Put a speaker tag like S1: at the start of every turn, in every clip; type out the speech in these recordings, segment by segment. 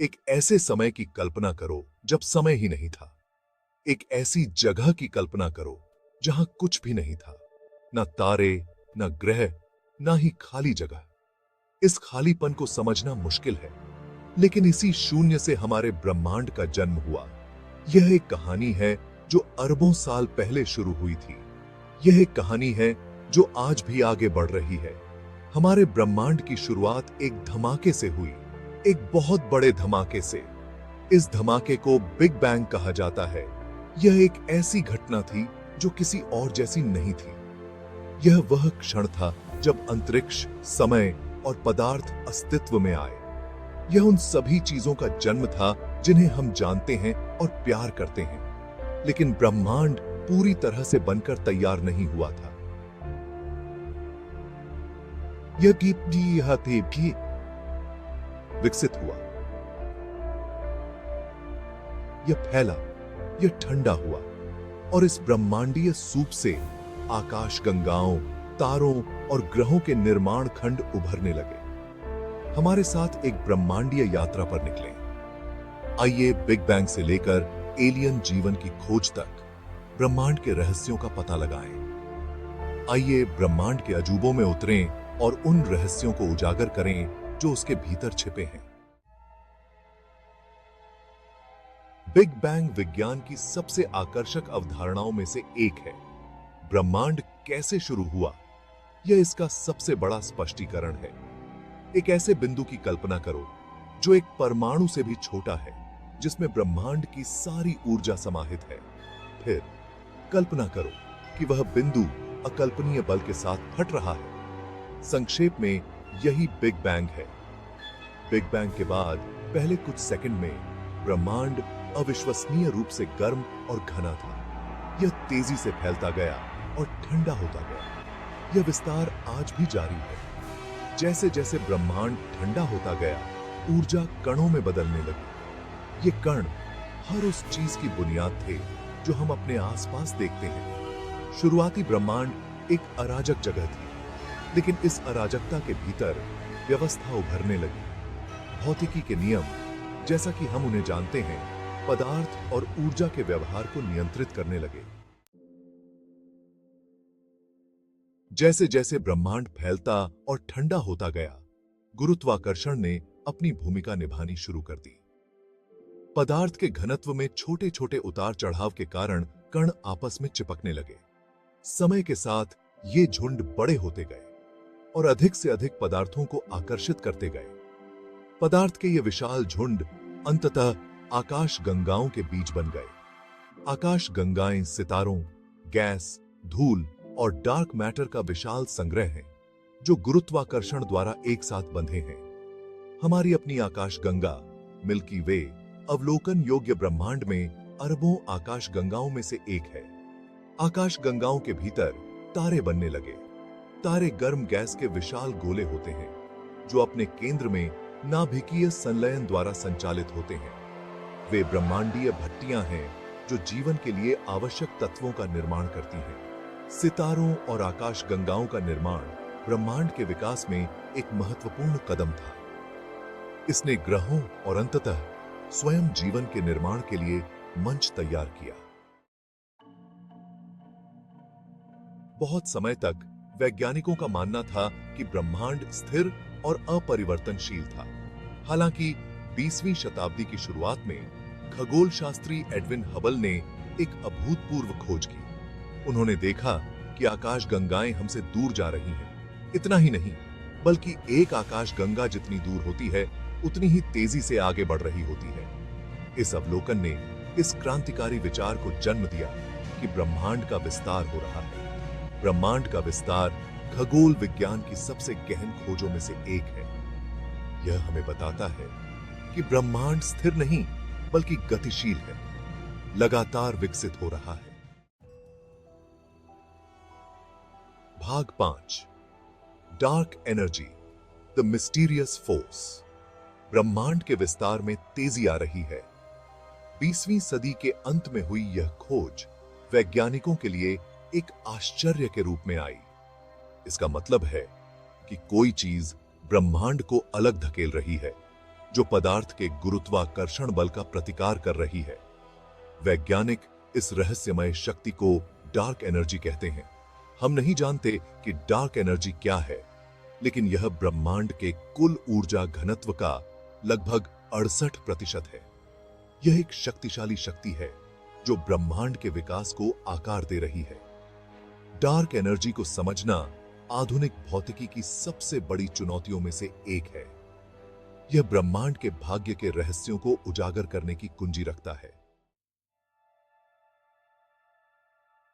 S1: एक ऐसे समय की कल्पना करो जब समय ही नहीं था। एक ऐसी जगह की कल्पना करो जहां कुछ भी नहीं था, ना तारे, ना ग्रह, ना ही खाली जगह। इस खालीपन को समझना मुश्किल है, लेकिन इसी शून्य से हमारे ब्रह्मांड का जन्म हुआ। यह एक कहानी है जो अरबों साल पहले शुरू हुई थी। यह एक कहानी है जो आज भी आगे बढ़ रही है। हमारे ब्रह्मांड की शुरुआत एक धमाके से हुई, एक बहुत बड़े धमाके से। इस धमाके को बिग बैंग कहा जाता है। यह एक ऐसी घटना थी जो किसी और जैसी नहीं थी। यह वह क्षण था जब अंतरिक्ष, समय और पदार्थ अस्तित्व में आए। यह उन सभी चीजों का जन्म था जिन्हें हम जानते हैं और प्यार करते हैं। लेकिन ब्रह्मांड पूरी तरह से बनकर तैयार नहीं हुआ था। यह भी विकसित हुआ, यह फैला, यह ठंडा हुआ, और इस ब्रह्मांडीय सूप से आकाश गंगाओं, तारों और ग्रहों के निर्माण खंड उभरने लगे। हमारे साथ एक ब्रह्मांडीय यात्रा पर निकले। आइए बिग बैंग से लेकर एलियन जीवन की खोज तक ब्रह्मांड के रहस्यों का पता लगाएं। आइए ब्रह्मांड के अजूबों में उतरें और उन रहस्यों को उजागर करें जो उसके भीतर छिपे हैं। बिग बैंग विज्ञान की सबसे आकर्षक अवधारणाओं में से एक है। ब्रह्मांड कैसे शुरू हुआ, यह इसका सबसे बड़ा स्पष्टीकरण है। एक ऐसे बिंदु की कल्पना करो जो एक परमाणु से भी छोटा है, जिसमें ब्रह्मांड की सारी ऊर्जा समाहित है। फिर कल्पना करो कि वह बिंदु अकल्पनीय बल के साथ फट रहा है। संक्षेप में यही बिग बैंग है। बिग बैंग के बाद पहले कुछ सेकंड में ब्रह्मांड अविश्वसनीय रूप से गर्म और घना था। यह तेजी से फैलता गया और ठंडा होता गया। यह विस्तार आज भी जारी है। जैसे जैसे ब्रह्मांड ठंडा होता गया, ऊर्जा कणों में बदलने लगी। ये कण हर उस चीज की बुनियाद थे जो हम अपने आसपास देखते हैं। शुरुआती ब्रह्मांड एक अराजक जगह थी, लेकिन इस अराजकता के भीतर व्यवस्था उभरने लगी। भौतिकी के नियम, जैसा कि हम उन्हें जानते हैं, पदार्थ और ऊर्जा के व्यवहार को नियंत्रित करने लगे। जैसे जैसे ब्रह्मांड फैलता और ठंडा होता गया, गुरुत्वाकर्षण ने अपनी भूमिका निभानी शुरू कर दी। पदार्थ के घनत्व में छोटे छोटे उतार चढ़ाव के कारण कण आपस में चिपकने लगे। समय के साथ ये झुंड बड़े होते गए और अधिक से अधिक पदार्थों को आकर्षित करते गए। पदार्थ के ये विशाल झुंड अंततः आकाश गंगाओं के बीच बन गए। आकाश गंगाएं सितारों, गैस, धूल और डार्क मैटर का विशाल संग्रह है, जो गुरुत्वाकर्षण द्वारा एक साथ बंधे हैं। हमारी अपनी आकाश गंगा, मिल्की वे, अवलोकन योग्य ब्रह्मांड में अरबों आकाश गंगाओं में से एक है। आकाश गंगाओं के भीतर तारे बनने लगे। तारे गर्म गैस के विशाल गोले होते हैं, जो अपने केंद्र में नाभिकीय संलयन द्वारा संचालित होते हैं। वे ब्रह्मांडीय भट्टियां हैं जो जीवन के लिए आवश्यक तत्वों का निर्माण करती हैं। सितारों और आकाश गंगाओं का निर्माण ब्रह्मांड के विकास में एक महत्वपूर्ण कदम था। इसने ग्रहों और अंततः स्वयं जीवन के निर्माण के लिए मंच तैयार किया। बहुत समय तक वैज्ञानिकों का मानना था कि ब्रह्मांड स्थिर और अपरिवर्तनशील था। हालांकि 20वीं शताब्दी की शुरुआत में खगोल शास्त्री एडविन हबल ने एक अभूतपूर्व खोज की। उन्होंने देखा कि आकाश गंगाएं हमसे दूर जा रही हैं। इतना ही नहीं, बल्कि एक आकाश गंगा जितनी दूर होती है, उतनी ही तेजी से आगे बढ़ रही होती है। इस अवलोकन ने इस क्रांतिकारी विचार को जन्म दिया कि ब्रह्मांड का विस्तार हो रहा है। ब्रह्मांड का विस्तार खगोल विज्ञान की सबसे गहन खोजों में से एक है। यह हमें बताता है कि ब्रह्मांड स्थिर नहीं, बल्कि गतिशील है, लगातार विकसित हो रहा है। भाग 5, dark energy, the mysterious force. ब्रह्मांड के विस्तार में तेजी आ रही है। 20वीं सदी के अंत में हुई यह खोज वैज्ञानिकों के लिए एक आश्चर्य के रूप में आई। इसका मतलब है कि कोई चीज ब्रह्मांड को अलग धकेल रही है। जो पदार्थ के गुरुत्वाकर्षण बल का प्रतिकार कर रही है। वैज्ञानिक इस रहस्यमय शक्ति को डार्क एनर्जी कहते हैं। हम नहीं जानते कि डार्क एनर्जी क्या है, लेकिन यह ब्रह्मांड के कुल ऊर्जा घनत्व का लगभग 68% है। यह एक शक्तिशाली शक्ति है जो ब्रह्मांड के विकास को आकार दे रही है। डार्क एनर्जी को समझना आधुनिक भौतिकी की सबसे बड़ी चुनौतियों में से एक है। यह ब्रह्मांड के भाग्य के रहस्यों को उजागर करने की कुंजी रखता है।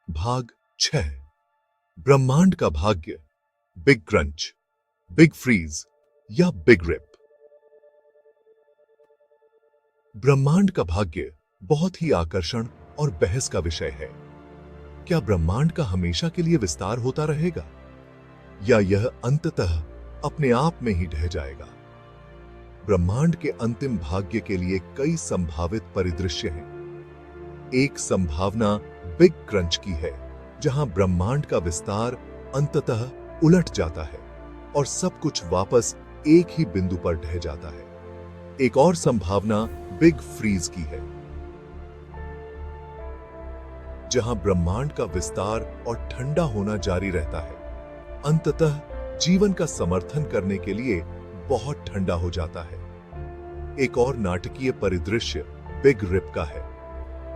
S1: भाग 6, ब्रह्मांड का भाग्य, बिग क्रंच, बिग फ्रीज या बिग रिप। ब्रह्मांड का भाग्य बहुत ही आकर्षण और बहस का विषय है। क्या ब्रह्मांड का हमेशा के लिए विस्तार होता रहेगा या यह अंततः अपने आप में ही ढह जाएगा? ब्रह्मांड के अंतिम भाग्य के लिए कई संभावित परिदृश्य हैं। एक संभावना बिग क्रंच की है, जहां ब्रह्मांड का विस्तार अंततः उलट जाता है और सब कुछ वापस एक ही बिंदु पर ढह जाता है। एक और संभावना बिग फ्रीज की है, जहां ब्रह्मांड का विस्तार और ठंडा होना जारी रहता है, अंततः जीवन का समर्थन करने के लिए बहुत ठंडा हो जाता है। एक और नाटकीय परिदृश्य बिग रिप का है,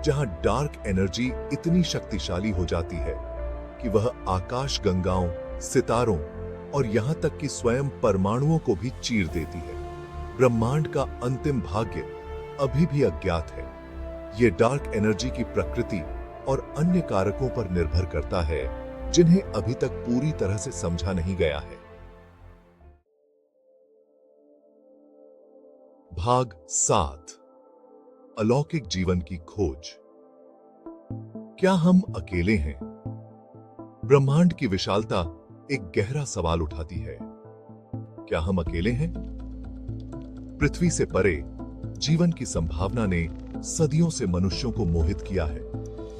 S1: जहां डार्क एनर्जी इतनी शक्तिशाली हो जाती है कि वह आकाश गंगाओं, सितारों और यहां तक कि स्वयं परमाणुओं को भी चीर देती है। ब्रह्मांड का अंतिम भाग्य अभी भी अज्ञात है। यह डार्क एनर्जी की प्रकृति और अन्य कारकों पर निर्भर करता है, जिन्हें अभी तक पूरी तरह से समझा नहीं गया है। भाग 7, अलौकिक जीवन की खोज। क्या हम अकेले हैं? ब्रह्मांड की विशालता एक गहरा सवाल उठाती है। क्या हम अकेले हैं? पृथ्वी से परे जीवन की संभावना ने सदियों से मनुष्यों को मोहित किया है।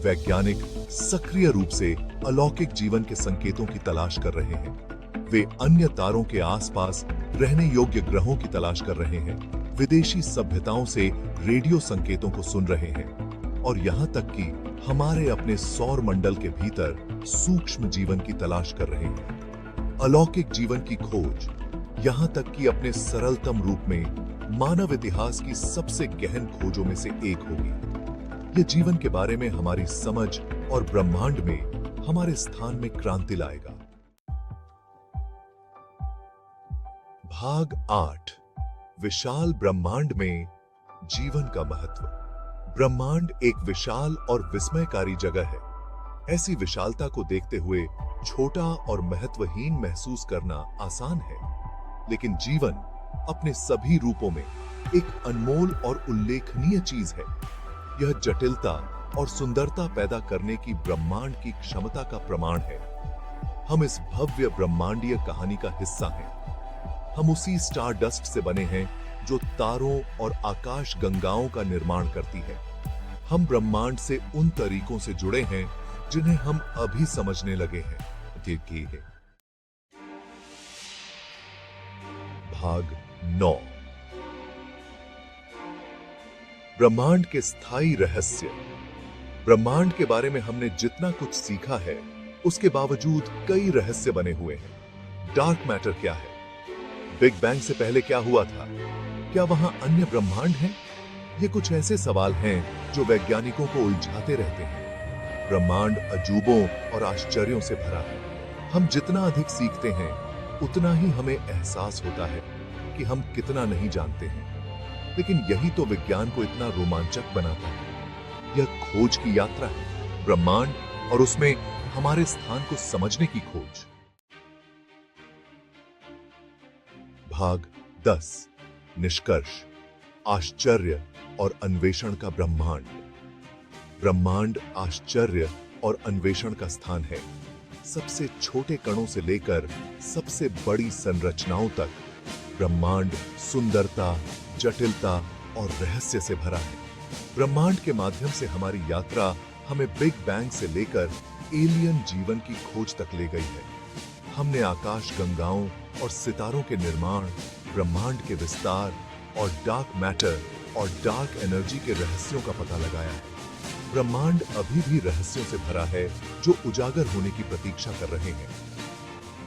S1: वैज्ञानिक सक्रिय रूप से अलौकिक जीवन के संकेतों की तलाश कर रहे हैं। वे अन्य तारों के आसपास रहने योग्य ग्रहों की तलाश कर रहे हैं, विदेशी सभ्यताओं से रेडियो संकेतों को सुन रहे हैं और यहां तक कि हमारे अपने सौर मंडल के भीतर सूक्ष्म जीवन की तलाश कर रहे हैं। अलौकिक जीवन की खोज यहां तक कि अपने सरलतम रूप में मानव इतिहास की सबसे गहन खोजों में से एक होगी। यह जीवन के बारे में हमारी समझ और ब्रह्मांड में हमारे स्थान में क्रांति लाएगा। भाग 8, विशाल ब्रह्मांड में जीवन का महत्व। ब्रह्मांड एक विशाल और विस्मयकारी जगह है। ऐसी विशालता को देखते हुए छोटा और महत्वहीन महसूस करना आसान है, लेकिन जीवन अपने सभी रूपों में एक अनमोल और उल्लेखनीय चीज है। यह जटिलता और सुंदरता पैदा करने की ब्रह्मांड की क्षमता का प्रमाण है। हम इस भव्य ब्रह्मांडीय कहानी का हिस्सा हैं। हम उसी स्टार डस्ट से बने हैं जो तारों और आकाश गंगाओं का निर्माण करती है। हम ब्रह्मांड से उन तरीकों से जुड़े हैं जिन्हें हम अभी समझने लगे हैं। भाग 9, ब्रह्मांड के स्थायी रहस्य। ब्रह्मांड के बारे में हमने जितना कुछ सीखा है, उसके बावजूद कई रहस्य बने हुए हैं। डार्क मैटर क्या है? बिग बैंग से पहले क्या हुआ था? क्या वहां अन्य ब्रह्मांड हैं? ये कुछ ऐसे सवाल हैं जो वैज्ञानिकों को उलझाते रहते हैं। ब्रह्मांड अजूबों और आश्चर्यों से भरा है। हम जितना अधिक सीखते हैं, उतना ही हमें एहसास होता है कि हम कितना नहीं जानते हैं। लेकिन यही तो विज्ञान को इतना रोमांचक बनाता है। यह खोज की यात्रा है, ब्रह्मांड और उसमें हमारे स्थान को समझने की खोज। भाग 10, निष्कर्ष, आश्चर्य और अन्वेषण का ब्रह्मांड। ब्रह्मांड आश्चर्य और अन्वेषण का स्थान है। सबसे छोटे कणों से लेकर सबसे बड़ी संरचनाओं तक ब्रह्मांड सुंदरता, जटिलता और रहस्य से भरा है। ब्रह्मांड के माध्यम से हमारी यात्रा हमें बिग बैंग से लेकर एलियन जीवन की खोज तक ले गई है। हमने आकाश गंगाओं और सितारों के निर्माण, ब्रह्मांड के विस्तार और डार्क मैटर और डार्क एनर्जी के रहस्यों का पता लगाया है। ब्रह्मांड अभी भी रहस्यों से भरा है जो उजागर होने की प्रतीक्षा कर रहे हैं।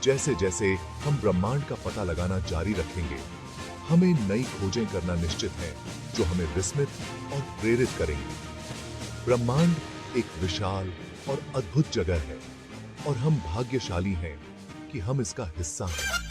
S1: जैसे जैसे हम ब्रह्मांड का पता लगाना जारी रखेंगे, हमें नई खोजें करना निश्चित है जो हमें विस्मित और प्रेरित करेंगी। ब्रह्मांड एक विशाल और अद्भुत जगह है और हम भाग्यशाली हैं कि हम इसका हिस्सा हैं।